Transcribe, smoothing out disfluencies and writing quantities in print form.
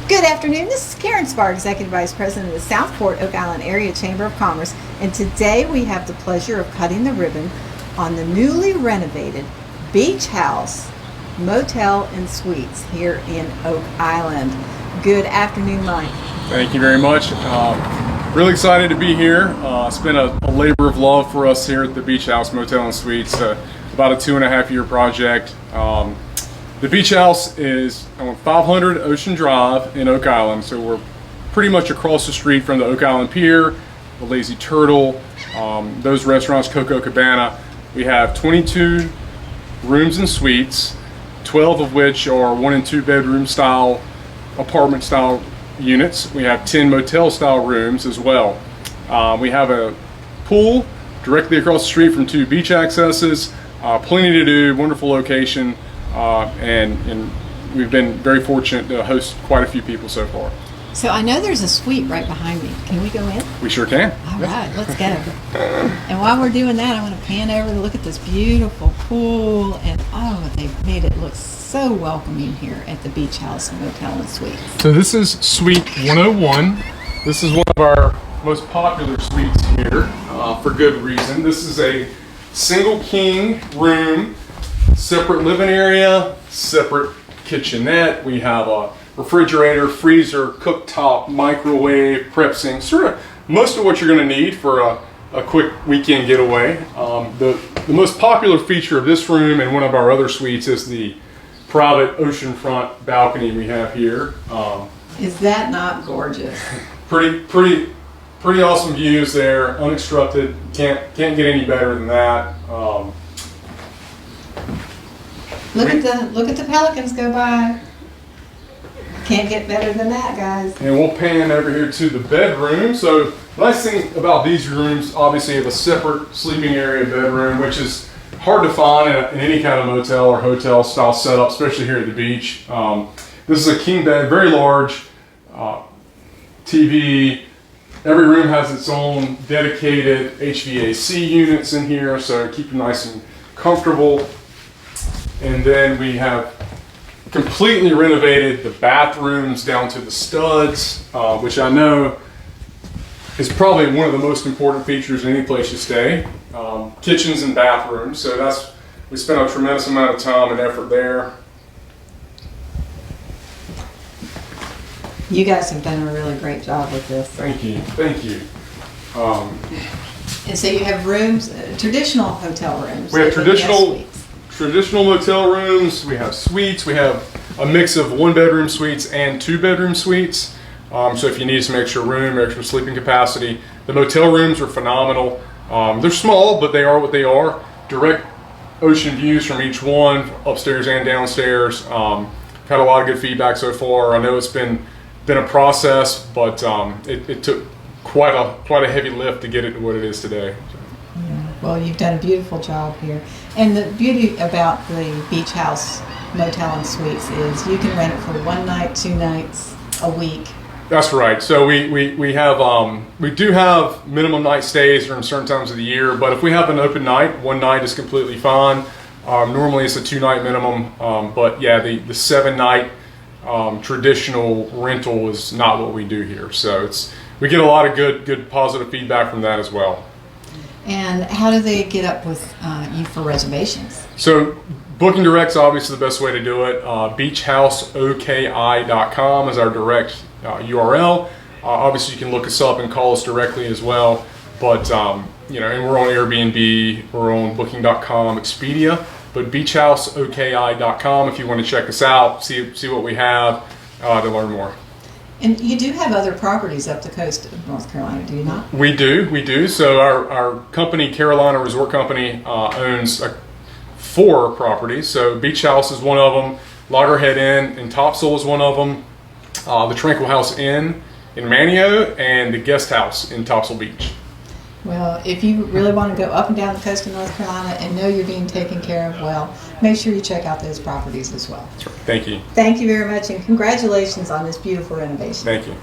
Good afternoon. This is Karen Spar, Executive Vice President of the Southport Oak Island Area Chamber of Commerce, and today we have the pleasure of cutting the ribbon on the newly renovated Beach House Motel and Suites here in Oak Island. Good afternoon, Mike. Thank you very much. Really excited to be here. It's been a labor of love for us here at the Beach House Motel and Suites. About a 2.5-year project. The Beach House is on 500 Ocean Drive in Oak Island, so we're pretty much across the street from the Oak Island Pier, the Lazy Turtle, those restaurants, Coco Cabana. We have 22 rooms and suites, 12 of which are 1 and 2 bedroom style, apartment style units. We have 10 motel style rooms as well. We have a pool directly across the street from 2 beach accesses, plenty to do, wonderful location. And we've been very fortunate to host quite a few people so far. So I know there's a suite right behind me. Can we go in? We sure can. All right, let's go. And while we're doing that, I want to pan over to look at this beautiful pool. And oh, they've made it look so welcoming here at the Beach House Motel and Suites. So this is Suite 101. This is one of our most popular suites here for good reason. This is a single king room. Separate living area, separate kitchenette. We have a refrigerator, freezer, cooktop, microwave, prep sink. Sort of most of what you're going to need for a quick weekend getaway. The most popular feature of this room and one of our other suites is the private oceanfront balcony we have here. Is that not gorgeous? Pretty awesome views there, unobstructed. Can't get any better than that. Look at the pelicans go by. Can't get better than that, guys. And we'll pan over here to the bedroom. So the nice thing about these rooms, obviously you have a separate sleeping area bedroom, which is hard to find in any kind of motel or hotel style setup, especially here at the beach. This is a king bed, very large, TV. Every room has its own dedicated HVAC units in here, so keep you nice and comfortable. And then we have completely renovated the bathrooms down to the studs, which I know is probably one of the most important features in any place you stay. Kitchens and bathrooms, so we spent a tremendous amount of time and effort there. You guys have done a really great job with this. Thank you. And so you have rooms, traditional hotel rooms. We have traditional motel rooms, we have suites, we have a mix of 1-bedroom suites and 2-bedroom suites. So if you need some extra room, extra sleeping capacity, the motel rooms are phenomenal. They're small, but they are what they are. Direct ocean views from each one, upstairs and downstairs. Had a lot of good feedback so far. I know it's been a process, but it took quite a heavy lift to get it to what it is today. Well, you've done a beautiful job here. And the beauty about the Beach House Motel and Suites is you can rent it for 1 night, 2 nights, a week. That's right. So we do have minimum night stays during certain times of the year, but if we have an open night, 1 night is completely fine. Normally it's a 2-night minimum, but yeah, the 7-night traditional rental is not what we do here. So we get a lot of good positive feedback from that as well. And how do they get up with you for reservations? So booking direct's obviously the best way to do it. beachhouseoki.com is our direct URL. Obviously you can look us up and call us directly as well. But and we're on Airbnb, we're on booking.com, Expedia, but beachhouseoki.com if you want to check us out, see what we have to learn more. And you do have other properties up the coast of North Carolina, do you not? We do. So our company, Carolina Resort Company, owns 4 properties. So Beach House is one of them, Loggerhead Inn in Topsail is one of them, the Tranquil House Inn in Manio, and the Guest House in Topsail Beach. Well, if you really want to go up and down the coast of North Carolina and know you're being taken care of well, make sure you check out those properties as well. Thank you. Thank you very much, and congratulations on this beautiful renovation. Thank you.